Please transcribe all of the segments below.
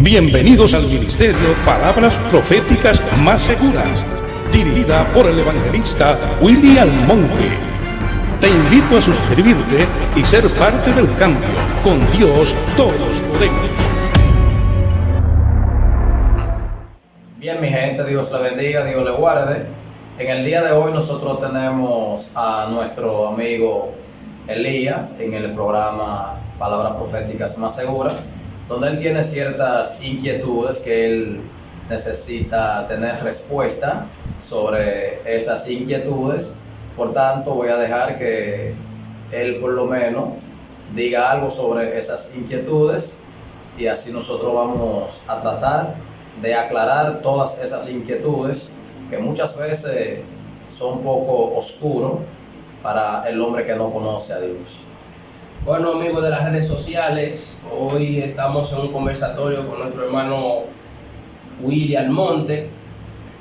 Bienvenidos al Ministerio Palabras Proféticas Más Seguras, dirigida por el evangelista Willy Almonte. Te invito a suscribirte y ser parte del cambio. Con Dios todos podemos. Bien, mi gente, Dios le bendiga, Dios le guarde. En el día de hoy nosotros tenemos a nuestro amigo Elías en el programa Palabras Proféticas Más Seguras, donde él tiene ciertas inquietudes que él necesita tener respuesta sobre esas inquietudes. Por tanto, voy a dejar que él por lo menos diga algo sobre esas inquietudes y así nosotros vamos a tratar de aclarar todas esas inquietudes que muchas veces son un poco oscuros para el hombre que no conoce a Dios. Bueno, amigos de las redes sociales, hoy estamos en un conversatorio con nuestro hermano Willy Almonte,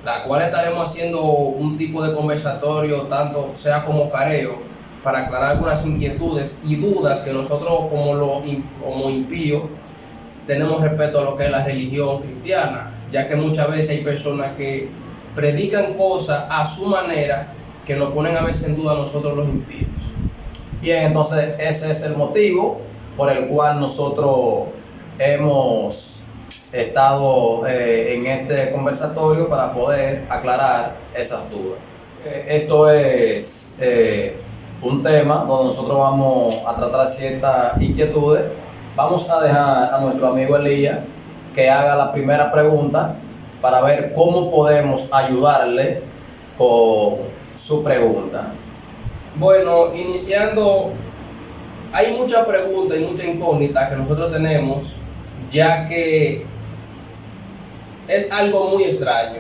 la cual estaremos haciendo un tipo de conversatorio, tanto sea como careo, para aclarar algunas inquietudes y dudas que nosotros como impíos tenemos respecto a lo que es la religión cristiana, ya que muchas veces hay personas que predican cosas a su manera que nos ponen a veces en duda a nosotros los impíos. Bien, entonces ese es el motivo por el cual nosotros hemos estado en este conversatorio para poder aclarar esas dudas. Esto es un tema donde nosotros vamos a tratar ciertas inquietudes. Vamos a dejar a nuestro amigo Elías que haga la primera pregunta para ver cómo podemos ayudarle con su pregunta. Bueno, iniciando, hay muchas preguntas y muchas incógnitas que nosotros tenemos, ya que es algo muy extraño,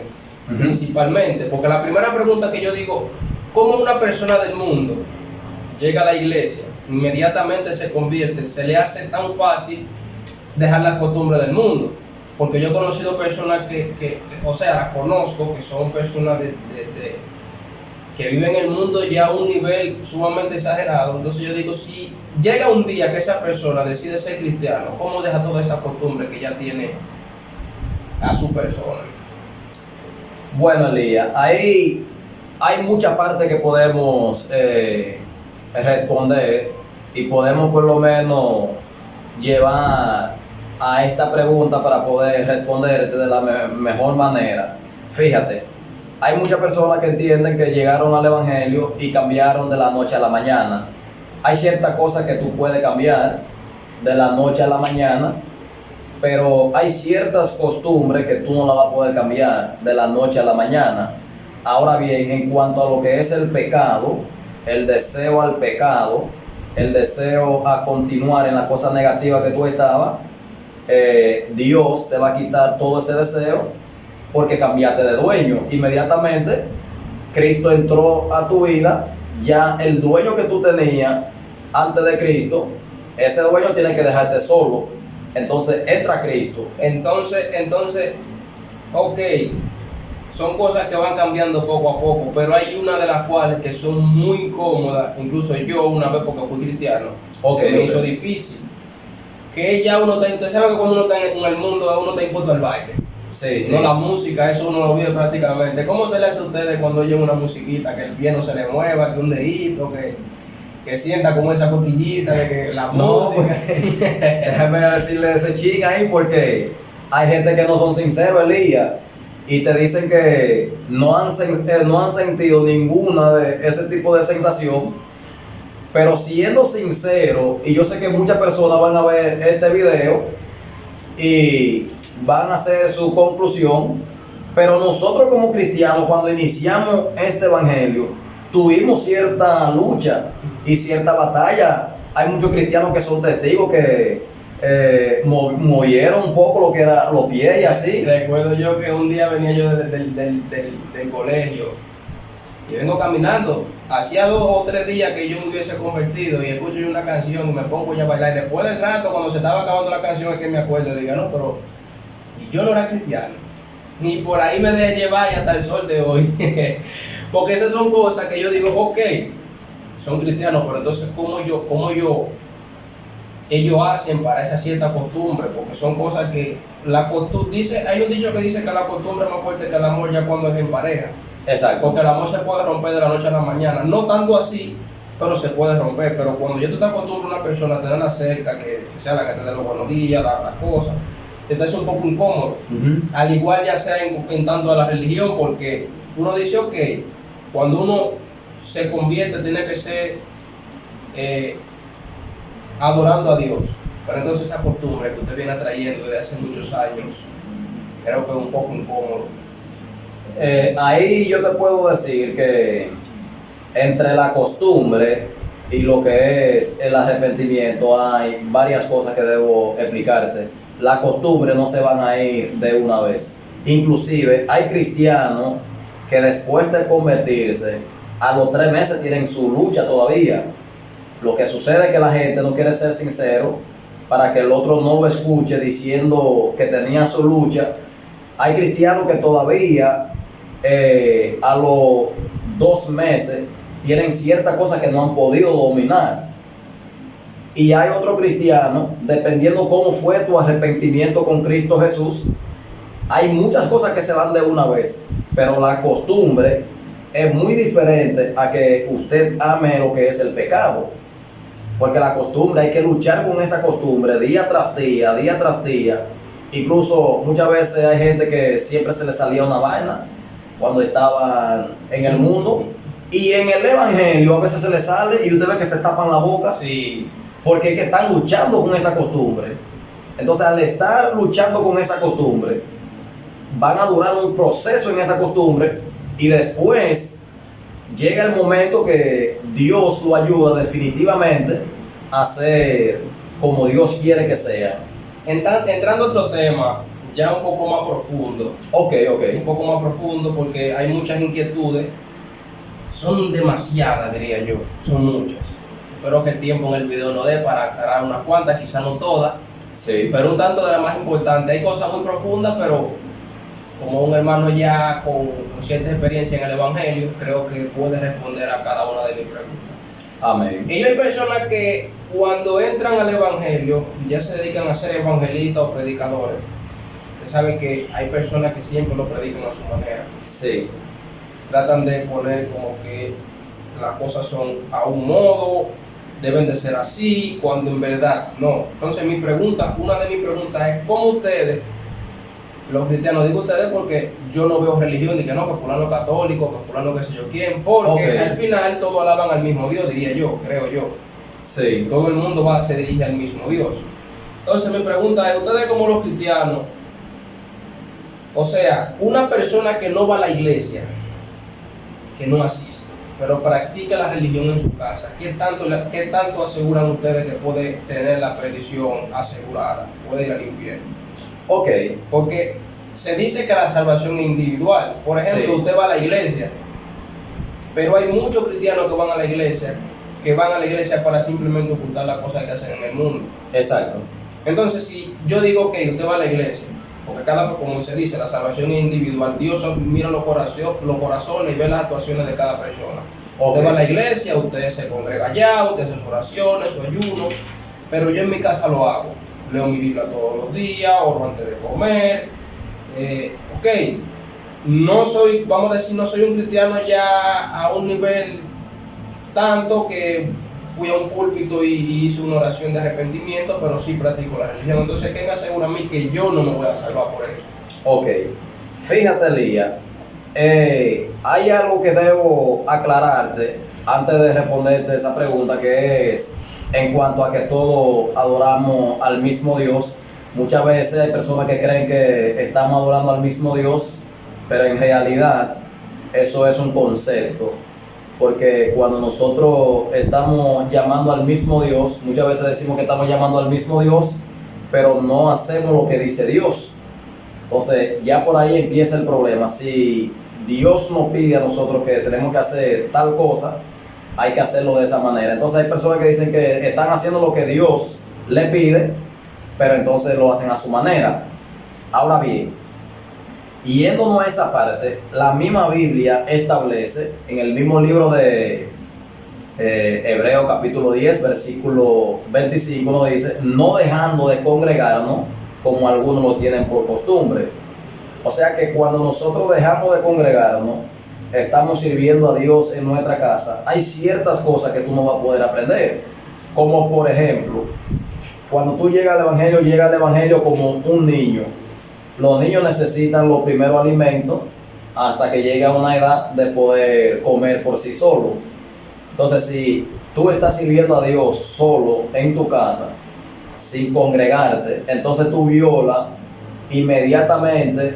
principalmente, porque la primera pregunta que yo digo, ¿cómo una persona del mundo llega a la iglesia, inmediatamente se convierte, se le hace tan fácil dejar las costumbres del mundo? Porque yo he conocido personas las conozco, que son personas que viven en el mundo ya a un nivel sumamente exagerado. Entonces yo digo, si llega un día que esa persona decide ser cristiano, ¿cómo deja toda esa costumbre que ya tiene a su persona? Bueno, Elías, ahí hay mucha parte que podemos responder y podemos por lo menos llevar a esta pregunta para poder responderte de la mejor manera. Fíjate, hay muchas personas que entienden que llegaron al evangelio y cambiaron de la noche a la mañana. Hay ciertas cosas que tú puedes cambiar de la noche a la mañana, pero hay ciertas costumbres que tú no las vas a poder cambiar de la noche a la mañana. Ahora bien, en cuanto a lo que es el pecado, el deseo al pecado, el deseo a continuar en las cosas negativas que tú estabas, Dios te va a quitar todo ese deseo porque cambiaste de dueño. Inmediatamente Cristo entró a tu vida, ya el dueño que tú tenías antes de Cristo, ese dueño tiene que dejarte solo. Entonces entra Cristo. Entonces, ok, son cosas que van cambiando poco a poco, pero hay una de las cuales que son muy cómodas, incluso yo una vez porque fui cristiano, se me hizo difícil. Que ya uno está, usted sabe que cuando uno está en el mundo, uno está impuesto al baile. Sí. No, la música, eso uno lo vive prácticamente. ¿Cómo se le hace a ustedes cuando oyen una musiquita, que el pie no se le mueva, que un dedito, que sienta como esa cosquillita de que la música? Déjame decirle ese ching ahí, porque hay gente que no son sinceros, Elías, y te dicen que no han sentido ninguna de ese tipo de sensación. Pero siendo sincero, y yo sé que muchas personas van a ver este video y van a hacer su conclusión, pero nosotros como cristianos, cuando iniciamos este evangelio, tuvimos cierta lucha y cierta batalla. Hay muchos cristianos que son testigos que movieron un poco lo que era los pies y así. Recuerdo yo que un día venía yo del colegio y vengo caminando. Hacía 2 o 3 días que yo me hubiese convertido y escucho yo una canción y me pongo ya a bailar. Y después del rato, cuando se estaba acabando la canción, es que me acuerdo y digo, no, pero yo no era cristiano. Ni por ahí me dejé llevar y hasta el sol de hoy. Porque esas son cosas que yo digo, ok, son cristianos, pero entonces ¿cómo yo ellos hacen para esa cierta costumbre, porque son cosas que la costumbre, hay un dicho que dice que la costumbre es más fuerte que el amor ya cuando es en pareja. Exacto. Porque el amor se puede romper de la noche a la mañana, no tanto así, pero se puede romper. Pero cuando ya tú te acostumbras a una persona a tenerla cerca, que sea la que te dé los buenos días, las cosas, se te hace un poco incómodo. Al igual ya sea en tanto a la religión, porque uno dice, ok, cuando uno se convierte tiene que ser adorando a Dios. Pero entonces esa costumbre que usted viene trayendo desde hace muchos años, creo que es un poco incómodo. Ahí yo te puedo decir que entre la costumbre y lo que es el arrepentimiento hay varias cosas que debo explicarte. La costumbre no se van a ir de una vez. Inclusive hay cristianos que después de convertirse a los 3 meses tienen su lucha todavía. Lo que sucede es que la gente no quiere ser sincero para que el otro no lo escuche diciendo que tenía su lucha. Hay cristianos que todavía a los 2 meses tienen ciertas cosas que no han podido dominar. Y hay otro cristiano, dependiendo cómo fue tu arrepentimiento con Cristo Jesús, hay muchas cosas que se van de una vez, pero la costumbre es muy diferente a que usted ame lo que es el pecado. Porque la costumbre, hay que luchar con esa costumbre día tras día, día tras día. Incluso muchas veces hay gente que siempre se le salía una vaina cuando estaban en el mundo. Y en el evangelio a veces se les sale y usted ve que se tapan la boca. Sí. Porque es que están luchando con esa costumbre. Entonces, al estar luchando con esa costumbre, van a durar un proceso en esa costumbre y después llega el momento que Dios lo ayuda definitivamente a ser como Dios quiere que sea. Entrando a otro tema, ya un poco más profundo. Un poco más profundo porque hay muchas inquietudes. Son demasiadas, diría yo. Son muchas. Espero que el tiempo en el video no dé para aclarar unas cuantas, quizás no todas. Sí. Pero un tanto de las más importantes. Hay cosas muy profundas, pero como un hermano ya con cierta experiencia en el evangelio, creo que puede responder a cada una de mis preguntas. Amén. Y hay personas que cuando entran al evangelio ya se dedican a ser evangelistas o predicadores. Ustedes saben que hay personas que siempre lo predican a su manera. Sí. Tratan de poner como que las cosas son a un modo, deben de ser así, cuando en verdad no. Entonces una de mis preguntas es, ¿cómo ustedes, los cristianos, digo ustedes porque yo no veo religión, ni que no, que fulano católico, que fulano qué sé yo quién, porque al final todos alaban al mismo Dios, diría yo, creo yo. Sí. Todo el mundo se dirige al mismo Dios. Entonces mi pregunta es, ustedes como los cristianos, o sea, una persona que no va a la iglesia, que no asiste, pero practica la religión en su casa, ¿qué tanto aseguran ustedes que puede tener la perdición asegurada? Puede ir al infierno. Porque se dice que la salvación es individual. Por ejemplo, sí. Usted va a la iglesia, pero hay muchos cristianos que van a la iglesia para simplemente ocultar las cosas que hacen en el mundo. Exacto. Entonces, si yo digo que usted va a la iglesia, porque como se dice, la salvación es individual, Dios mira los corazones y ve las actuaciones de cada persona. Usted va a la iglesia, usted se congrega allá, usted hace sus oraciones, su ayuno, pero yo en mi casa lo hago. Leo mi Biblia todos los días, oro antes de comer. No soy un cristiano ya a un nivel tanto que fui a un púlpito y hice una oración de arrepentimiento, pero sí practico la religión. Entonces, ¿qué me asegura a mí que yo no me voy a salvar por eso? Fíjate, Elías, hay algo que debo aclararte antes de responderte esa pregunta, que es en cuanto a que todos adoramos al mismo Dios. Muchas veces hay personas que creen que estamos adorando al mismo Dios, pero en realidad eso es un concepto. Porque cuando nosotros estamos llamando al mismo Dios, muchas veces decimos que estamos llamando al mismo Dios, pero no hacemos lo que dice Dios. Entonces ya por ahí empieza el problema. Si Dios nos pide a nosotros que tenemos que hacer tal cosa, hay que hacerlo de esa manera. Entonces hay personas que dicen que están haciendo lo que Dios le pide, pero entonces lo hacen a su manera. Ahora bien, yéndonos a esa parte, la misma Biblia establece en el mismo libro de Hebreo capítulo 10, versículo 25 nos dice, no dejando de congregarnos como algunos lo tienen por costumbre. O sea que cuando nosotros dejamos de congregarnos, estamos sirviendo a Dios en nuestra casa, hay ciertas cosas que tú no vas a poder aprender. Como por ejemplo, cuando tú llegas al Evangelio como un niño. Los niños necesitan los primeros alimentos hasta que llegue a una edad de poder comer por sí solo. Entonces, si tú estás sirviendo a Dios solo en tu casa, sin congregarte, entonces tú violas inmediatamente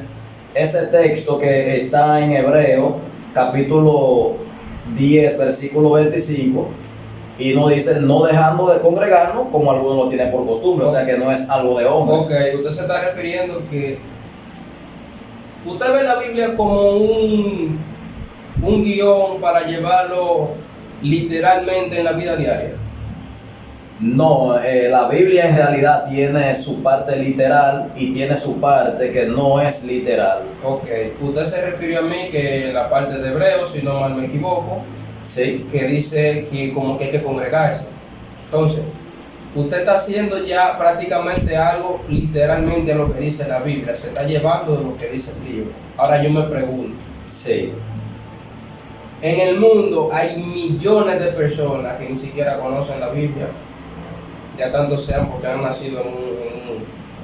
ese texto que está en Hebreo, capítulo 10, versículo 25, y nos dice, no dejando de congregarnos como algunos lo tienen por costumbre, o sea que no es algo de hombre. Ok, usted se está refiriendo que usted ve la Biblia como un guión para llevarlo literalmente en la vida diaria. No, la Biblia en realidad tiene su parte literal y tiene su parte que no es literal. Ok, usted se refirió a mí que en la parte de Hebreos, si no mal me equivoco, Sí, que dice que como que hay que congregarse. Entonces, usted está haciendo ya prácticamente algo literalmente a lo que dice la Biblia, se está llevando de lo que dice el libro. Ahora yo me pregunto, sí. en el mundo hay millones de personas que ni siquiera conocen la Biblia, ya tanto sean porque han nacido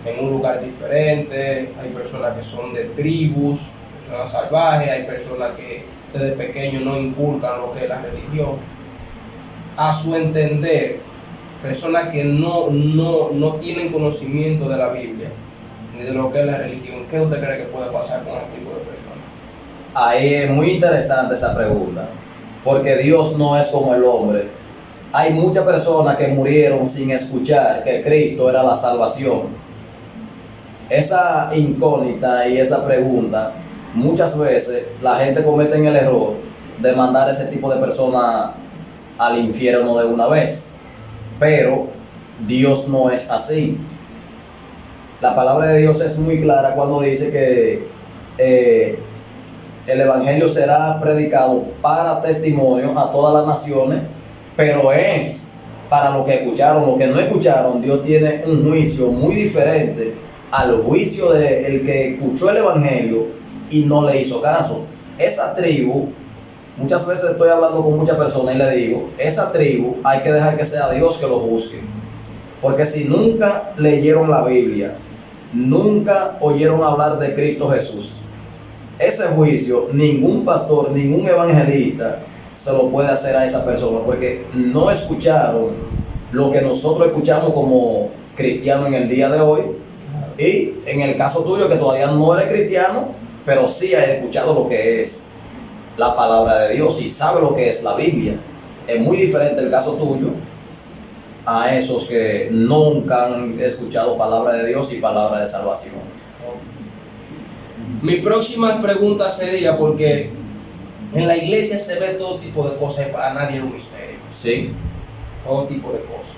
en un lugar diferente, hay personas que son de tribus, personas salvajes, hay personas que desde pequeños no inculcan lo que es la religión. A su entender, personas que no tienen conocimiento de la Biblia ni de lo que es la religión, ¿qué usted cree que puede pasar con este tipo de personas? Ahí es muy interesante esa pregunta, porque Dios no es como el hombre. Hay muchas personas que murieron sin escuchar que Cristo era la salvación. Esa incógnita y esa pregunta, muchas veces la gente comete el error de mandar a ese tipo de personas al infierno de una vez. Pero Dios no es así. La palabra de Dios es muy clara cuando dice que el Evangelio será predicado para testimonio a todas las naciones, pero es para los que escucharon. Los que no escucharon, Dios tiene un juicio muy diferente al juicio del que escuchó el Evangelio y no le hizo caso. Esa tribu, muchas veces estoy hablando con muchas personas y le digo, esa tribu hay que dejar que sea Dios que lo juzgue. Porque si nunca leyeron la Biblia, nunca oyeron hablar de Cristo Jesús, ese juicio ningún pastor, ningún evangelista se lo puede hacer a esa persona, porque no escucharon lo que nosotros escuchamos como cristianos en el día de hoy. Y en el caso tuyo, que todavía no eres cristiano, pero sí has escuchado lo que es la palabra de Dios y sabe lo que es la Biblia. Es muy diferente el caso tuyo a esos que nunca han escuchado palabra de Dios y palabra de salvación. Mi próxima pregunta sería, porque en la iglesia se ve todo tipo de cosas y para nadie es un misterio. Sí. Todo tipo de cosas.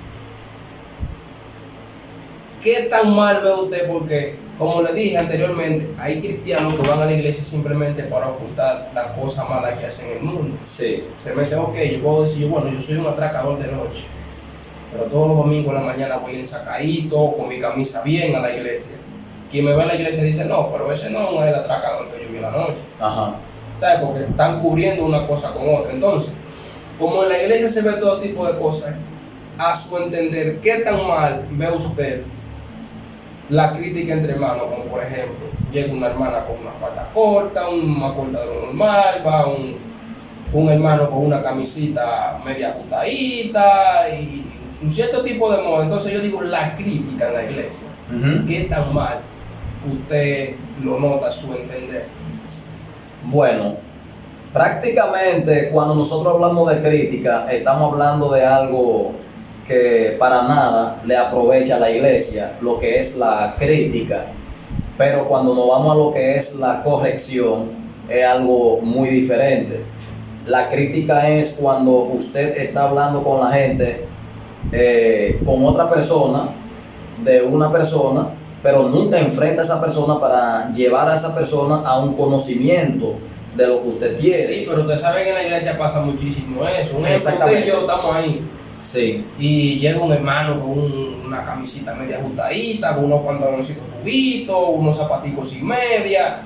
¿Qué tan mal ve usted? Porque, como le dije anteriormente, hay cristianos que van a la iglesia simplemente para ocultar las cosas malas que hacen en el mundo. Sí. Se meten, ok, yo puedo decir, bueno, yo soy un atracador de noche, pero todos los domingos en la mañana voy ensacadito, con mi camisa bien a la iglesia. Quien me ve en la iglesia dice, no, pero ese no es el atracador que yo vi en la noche. Ajá. ¿Sabes? Porque están cubriendo una cosa con otra. Entonces, como en la iglesia se ve todo tipo de cosas, a su entender, ¿qué tan mal ve usted la crítica entre hermanos? Como por ejemplo, llega una hermana con una falda corta, una corta de lo normal, va un hermano con una camisita media ajustadita y un cierto tipo de moda. Entonces yo digo, la crítica en la iglesia, ¿qué tan mal usted lo nota a su entender? Bueno, prácticamente cuando nosotros hablamos de crítica, estamos hablando de algo que para nada le aprovecha a la iglesia, lo que es la crítica. Pero cuando nos vamos a lo que es la corrección, es algo muy diferente. La crítica es cuando usted está hablando con la gente, con otra persona, de una persona, pero nunca enfrenta a esa persona para llevar a esa persona a un conocimiento de lo que usted quiere. Sí, pero usted sabe que en la iglesia pasa muchísimo eso. Un ejemplo, usted Exactamente. y yo estamos ahí. Sí, Y llega un hermano con una camisita media ajustadita, con unos pantaloncitos juguitos, unos zapaticos sin media.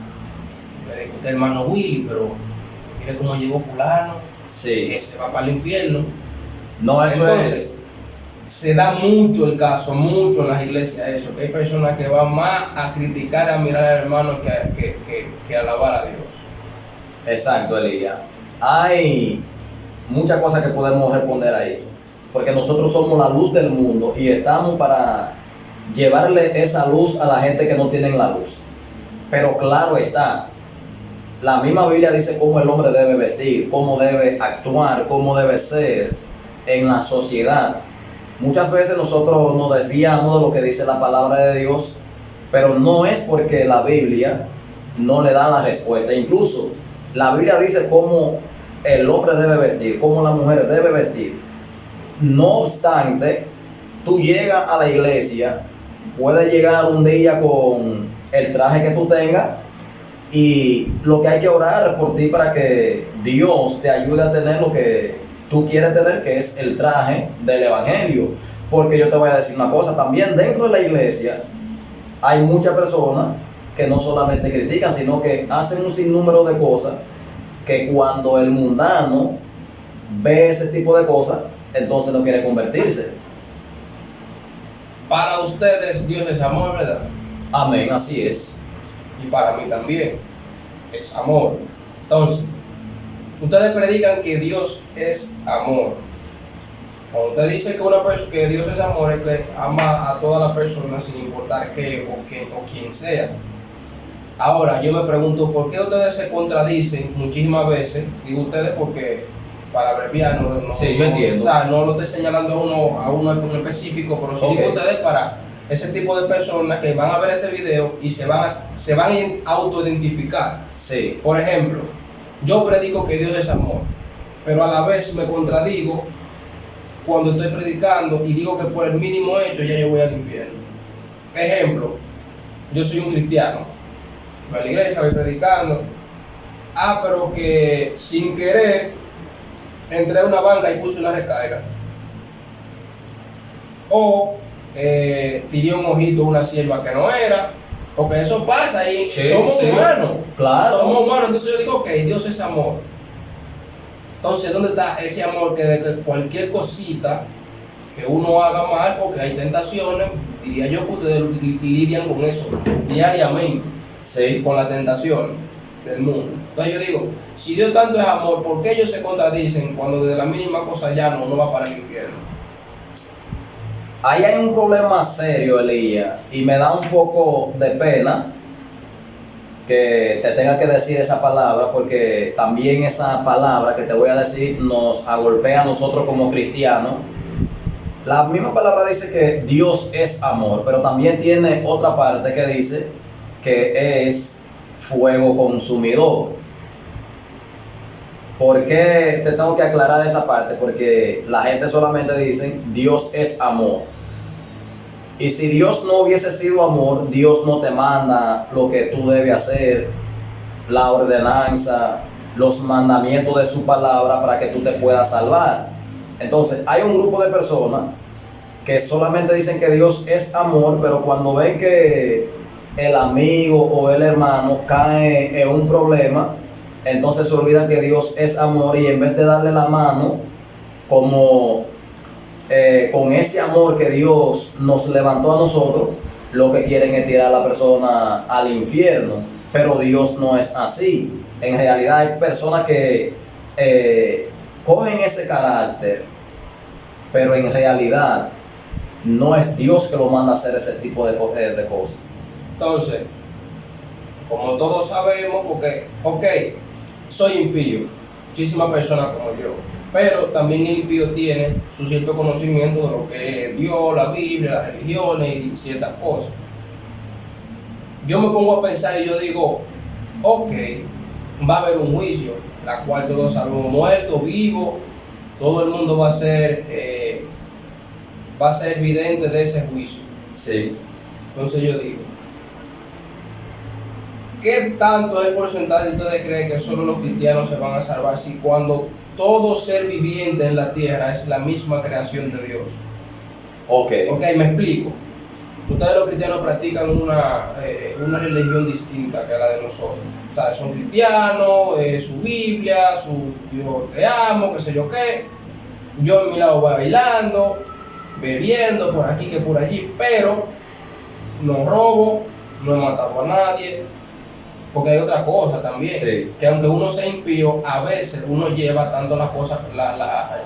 Le digo, usted hermano Willy, pero mire cómo llegó fulano, sí. que se va para el infierno. No, eso Entonces, se da mucho el caso, mucho en las iglesias eso, que hay personas que van más a criticar, a mirar al hermano que a alabar a Dios. es exacto, Elías. Hay muchas cosas que podemos responder a eso. Porque nosotros somos la luz del mundo y estamos para llevarle esa luz a la gente que no tiene la luz. Pero claro está, la misma Biblia dice cómo el hombre debe vestir, cómo debe actuar, cómo debe ser en la sociedad. Muchas veces nosotros nos desviamos de lo que dice la palabra de Dios, pero no es porque la Biblia no le da la respuesta. Incluso la Biblia dice cómo el hombre debe vestir, cómo la mujer debe vestir. No obstante, tú llegas a la iglesia, puedes llegar un día con el traje que tú tengas y lo que hay que orar es por ti para que Dios te ayude a tener lo que tú quieres tener, que es el traje del evangelio. Porque yo te voy a decir una cosa, también dentro de la iglesia hay muchas personas que no solamente critican, sino que hacen un sinnúmero de cosas que cuando el mundano ve ese tipo de cosas, entonces no quiere convertirse. Para ustedes Dios es amor, ¿verdad? Amén, así es. Y para mí también es amor. Entonces, ustedes predican que Dios es amor. Cuando usted dice que Dios es amor, es que ama a todas las personas sin importar qué o quién sea. Ahora, yo me pregunto, ¿por qué ustedes se contradicen muchísimas veces? Digo ustedes porque, para abreviar, sí, yo entiendo. O sea, no lo estoy señalando a uno en específico, pero sí digo ustedes para ese tipo de personas que van a ver ese video y se van a autoidentificar. Sí. Por ejemplo, yo predico que Dios es amor, pero a la vez me contradigo cuando estoy predicando y digo que por el mínimo hecho ya yo voy al infierno. Ejemplo, yo soy un cristiano, voy a la iglesia, voy predicando, pero que sin querer entré a una banca y puse una recarga. O tiré un ojito a una sierva que no era, porque eso pasa y Sí, somos sí, humanos. claro. Somos humanos, entonces yo digo, ok, Dios es amor. Entonces, ¿dónde está ese amor que de que cualquier cosita que uno haga mal, porque hay tentaciones, diría yo que ustedes lidian con eso diariamente, Sí. con la tentación del mundo? Entonces yo digo, si Dios tanto es amor, ¿por qué ellos se contradicen cuando de la mínima cosa ya no va para el infierno? Ahí hay un problema serio, Elías, y me da un poco de pena que te tenga que decir esa palabra, porque también esa palabra que te voy a decir nos agolpea a nosotros como cristianos. La misma palabra dice que Dios es amor, pero también tiene otra parte que dice que es fuego consumidor. ¿Por qué te tengo que aclarar esa parte? Porque la gente solamente dice Dios es amor. Y si Dios no hubiese sido amor, Dios no te manda lo que tú debes hacer, la ordenanza, los mandamientos de su palabra para que tú te puedas salvar. Entonces, hay un grupo de personas que solamente dicen que Dios es amor, pero cuando ven que el amigo o el hermano cae en un problema, entonces se olvidan que Dios es amor y en vez de darle la mano, como con ese amor que Dios nos levantó a nosotros, lo que quieren es tirar a la persona al infierno. Pero Dios no es así. En realidad hay personas que cogen ese carácter, pero en realidad no es Dios que lo manda a hacer ese tipo de cosas. Entonces, como todos sabemos, porque, ok, soy impío, muchísimas personas como yo, pero también el impío tiene su cierto conocimiento de lo que es Dios, la Biblia, las religiones y ciertas cosas. Yo me pongo a pensar y yo digo, ok, va a haber un juicio, la cual todos sabemos, muerto, vivo, todo el mundo va a ser evidente de ese juicio. Sí. Entonces yo digo, ¿qué tanto es el porcentaje que ustedes creen que solo los cristianos se van a salvar si cuando todo ser viviente en la tierra es la misma creación de Dios? Ok. Ok, me explico. Ustedes los cristianos practican una religión distinta que la de nosotros. O sea, son cristianos, su Biblia, su Dios te amo, qué sé yo qué. Yo en mi lado voy bailando, bebiendo por aquí que por allí, pero no robo, no he matado a nadie. Porque hay otra cosa también, Sí. que aunque uno sea impío, a veces uno lleva tanto las cosas,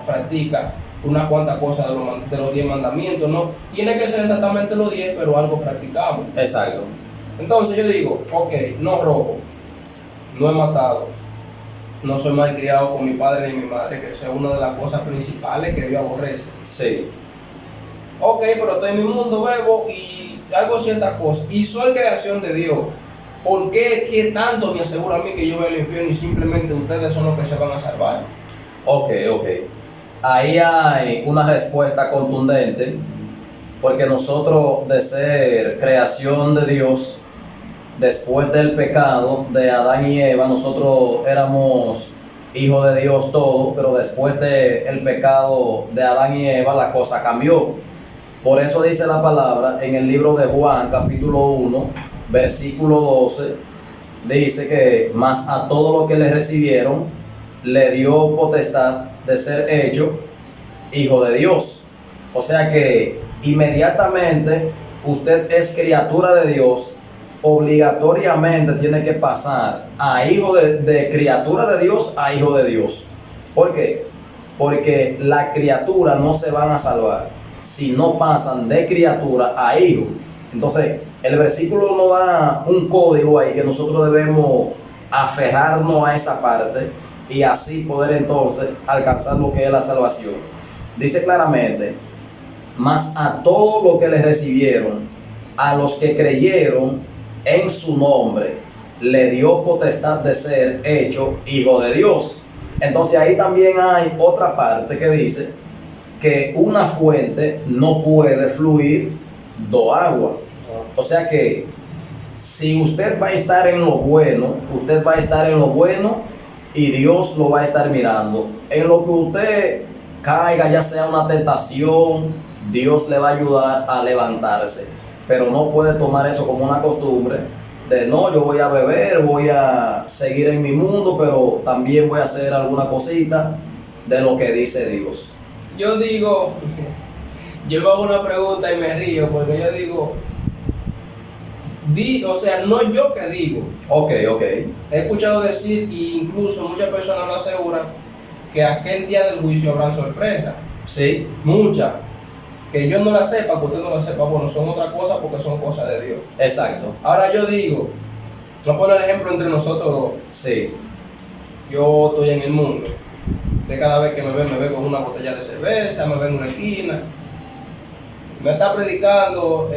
practica unas cuantas cosas de los 10 mandamientos. No tiene que ser exactamente los 10, pero algo practicamos. Exacto. Entonces yo digo, ok, no robo, no he matado, no soy malcriado con mi padre ni mi madre, que esa es una de las cosas principales que Dios aborrece. Sí. Ok, pero estoy en mi mundo, bebo y hago ciertas cosas y soy creación de Dios. ¿Por qué? ¿Qué tanto me asegura a mí que yo voy al infierno y simplemente ustedes son los que se van a salvar? Ok. Ahí hay una respuesta contundente, porque nosotros, de ser creación de Dios, después del pecado de Adán y Eva, nosotros éramos hijos de Dios todos, pero después del pecado de Adán y Eva, la cosa cambió. Por eso dice la palabra en el libro de Juan, capítulo 1, versículo 12, dice que más a todo lo que le recibieron, le dio potestad de ser hecho hijo de Dios. O sea que inmediatamente usted es criatura de Dios, obligatoriamente tiene que pasar a hijo de criatura de Dios a hijo de Dios. ¿Por qué? Porque la criatura no se van a salvar si no pasan de criatura a hijo. Entonces el versículo nos da un código ahí que nosotros debemos aferrarnos a esa parte y así poder entonces alcanzar lo que es la salvación. Dice claramente, mas a todos los que le recibieron, a los que creyeron en su nombre, le dio potestad de ser hecho hijo de Dios. Entonces ahí también hay otra parte que dice que una fuente no puede fluir do agua. O sea que si usted va a estar en lo bueno, usted va a estar en lo bueno y Dios lo va a estar mirando. En lo que usted caiga, ya sea una tentación, Dios le va a ayudar a levantarse. Pero no puede tomar eso como una costumbre de no, yo voy a beber, voy a seguir en mi mundo, pero también voy a hacer alguna cosita de lo que dice Dios. Yo digo, yo me hago una pregunta y me río porque yo digo, o sea, no yo que digo. Ok. He escuchado decir, e incluso muchas personas lo aseguran, que aquel día del juicio habrán sorpresas. Sí. Muchas. Que yo no la sepa, que usted no la sepa, bueno, son otra cosa porque son cosas de Dios. Exacto. Ahora yo digo, voy a poner el ejemplo entre nosotros dos. Sí. Yo estoy en el mundo. De cada vez que me ve con una botella de cerveza, me ve en una esquina. Me está predicando,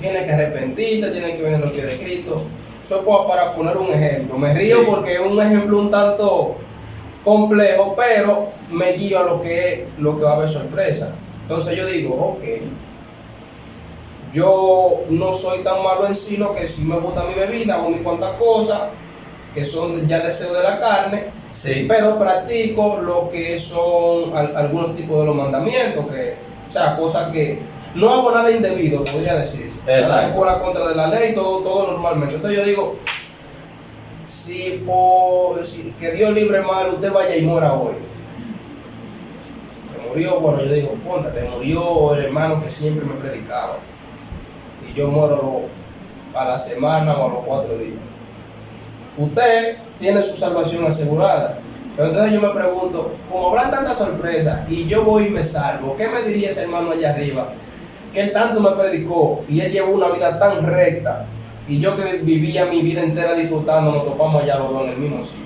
tiene que arrepentirte, tiene que venir a los pies de Cristo. Eso es para poner un ejemplo. Me río Sí. porque es un ejemplo un tanto complejo, pero me guío a lo que va a haber sorpresa. Entonces yo digo, ok, yo no soy tan malo en sí, lo que sí me gusta mi bebida, hago mis cuantas cosas, que son ya deseo de la carne, Sí. pero practico lo que son algunos tipos de los mandamientos, o sea, cosas que no hago nada indebido, podría decir. Nada que fuera contra de la ley, todo normalmente. Entonces yo digo, si que Dios libre mal, usted vaya y muera hoy. Que murió, bueno, yo digo, póntate, murió el hermano que siempre me predicaba. Y yo muero a la semana o a los 4 días. Usted tiene su salvación asegurada. Pero entonces yo me pregunto, como habrán tantas sorpresas y yo voy y me salvo, ¿qué me diría ese hermano allá arriba? Que él tanto me predicó y él llevó una vida tan recta y yo que vivía mi vida entera disfrutando, nos topamos allá los dos en el mismo sitio.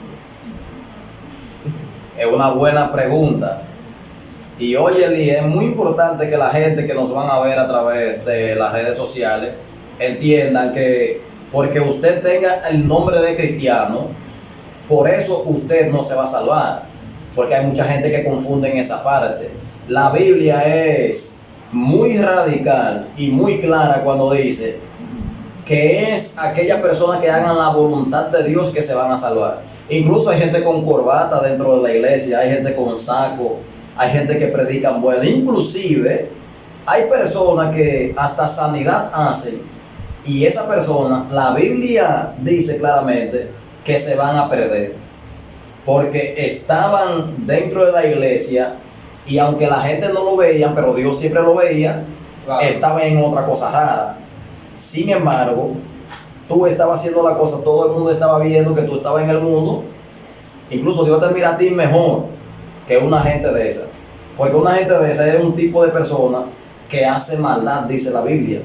Es una buena pregunta. Y oye, Eli, es muy importante que la gente que nos van a ver a través de las redes sociales entiendan que porque usted tenga el nombre de cristiano, por eso usted no se va a salvar. Porque hay mucha gente que confunde en esa parte. La Biblia es muy radical y muy clara cuando dice que es aquella persona que hagan la voluntad de Dios que se van a salvar. Incluso hay gente con corbata dentro de la iglesia, hay gente con saco, hay gente que predican bueno, inclusive hay personas que hasta sanidad hacen y esa persona, la Biblia dice claramente que se van a perder porque estaban dentro de la iglesia y aunque la gente no lo veía, pero Dios siempre lo veía, Claro. estaban en otra cosa rara. Sin embargo, tú estabas haciendo la cosa, todo el mundo estaba viendo que tú estabas en el mundo, incluso Dios te mira a ti mejor que una gente de esa, porque una gente de esa es un tipo de persona que hace maldad, dice la Biblia,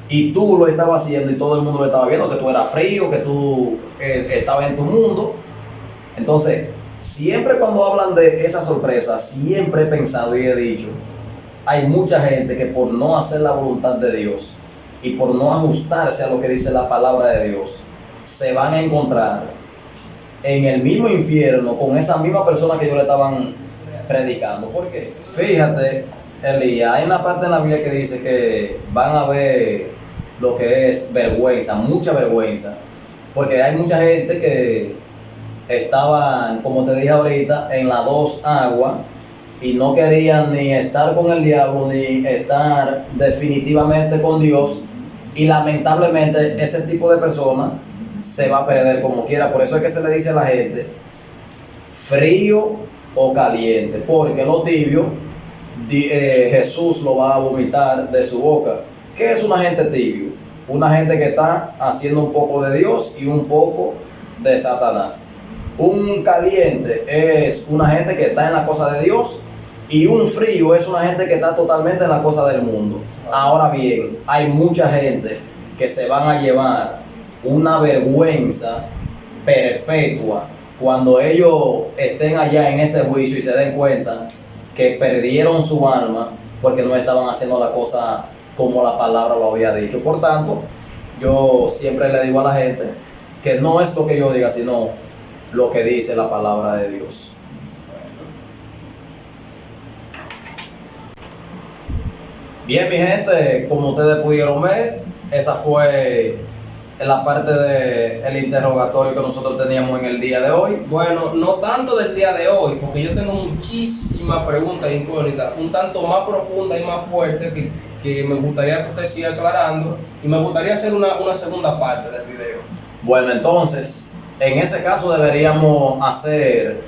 y tú lo estabas haciendo y todo el mundo lo estaba viendo, que tú eras frío, que tú estabas en tu mundo. Entonces, siempre cuando hablan de esa sorpresa, siempre he pensado y he dicho, hay mucha gente que por no hacer la voluntad de Dios y por no ajustarse a lo que dice la palabra de Dios, se van a encontrar en el mismo infierno con esa misma persona que ellos le estaban predicando. ¿Por qué? Fíjate, Elías, hay una parte en la Biblia que dice que van a ver lo que es vergüenza, mucha vergüenza, porque hay mucha gente que estaban, como te dije ahorita, en las dos aguas y no querían ni estar con el diablo ni estar definitivamente con Dios, y lamentablemente ese tipo de personas se va a perder como quiera. Por eso es que se le dice a la gente frío o caliente, porque lo tibio Jesús lo va a vomitar de su boca. ¿Qué es una gente tibio? Una gente que está haciendo un poco de Dios y un poco de Satanás. Un caliente es una gente que está en la cosa de Dios y un frío es una gente que está totalmente en la cosa del mundo. Ahora bien, hay mucha gente que se van a llevar una vergüenza perpetua cuando ellos estén allá en ese juicio y se den cuenta que perdieron su alma porque no estaban haciendo la cosa como la palabra lo había dicho. Por tanto, yo siempre le digo a la gente que no es lo que yo diga, sino lo que dice la palabra de Dios. Bien, mi gente, como ustedes pudieron ver, esa fue la parte del interrogatorio que nosotros teníamos en el día de hoy. Bueno, no tanto del día de hoy, porque yo tengo muchísimas preguntas incógnitas, un tanto más profundas y más fuertes que me gustaría que usted siga aclarando, y me gustaría hacer una segunda parte del video. Bueno, entonces, en ese caso deberíamos hacer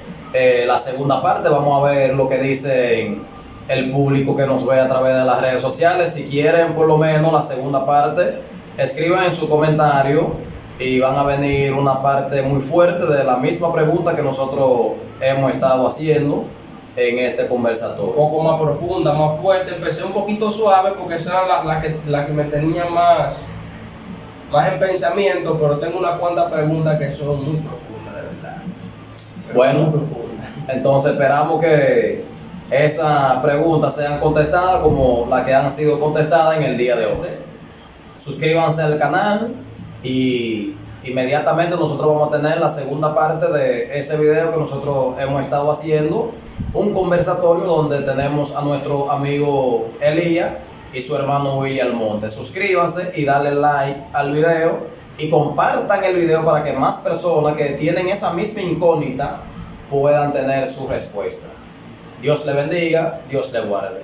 la segunda parte. Vamos a ver lo que dicen el público que nos ve a través de las redes sociales. Si quieren por lo menos la segunda parte, escriban en su comentario y van a venir una parte muy fuerte de la misma pregunta que nosotros hemos estado haciendo en este conversatorio. Un poco más profunda, más fuerte. Empecé un poquito suave porque esa era la que me tenía más en pensamiento, pero tengo unas cuantas preguntas que son muy profundas, de verdad. Bueno, muy profundas. entonces esperamos que esas preguntas sean contestadas como las que han sido contestadas en el día de hoy. Suscríbanse al canal y inmediatamente nosotros vamos a tener la segunda parte de ese video que nosotros hemos estado haciendo, un conversatorio donde tenemos a nuestro amigo Elías y su hermano William Almonte. Suscríbanse y dale like al video y compartan el video para que más personas que tienen esa misma incógnita puedan tener su respuesta. Dios le bendiga, Dios le guarde.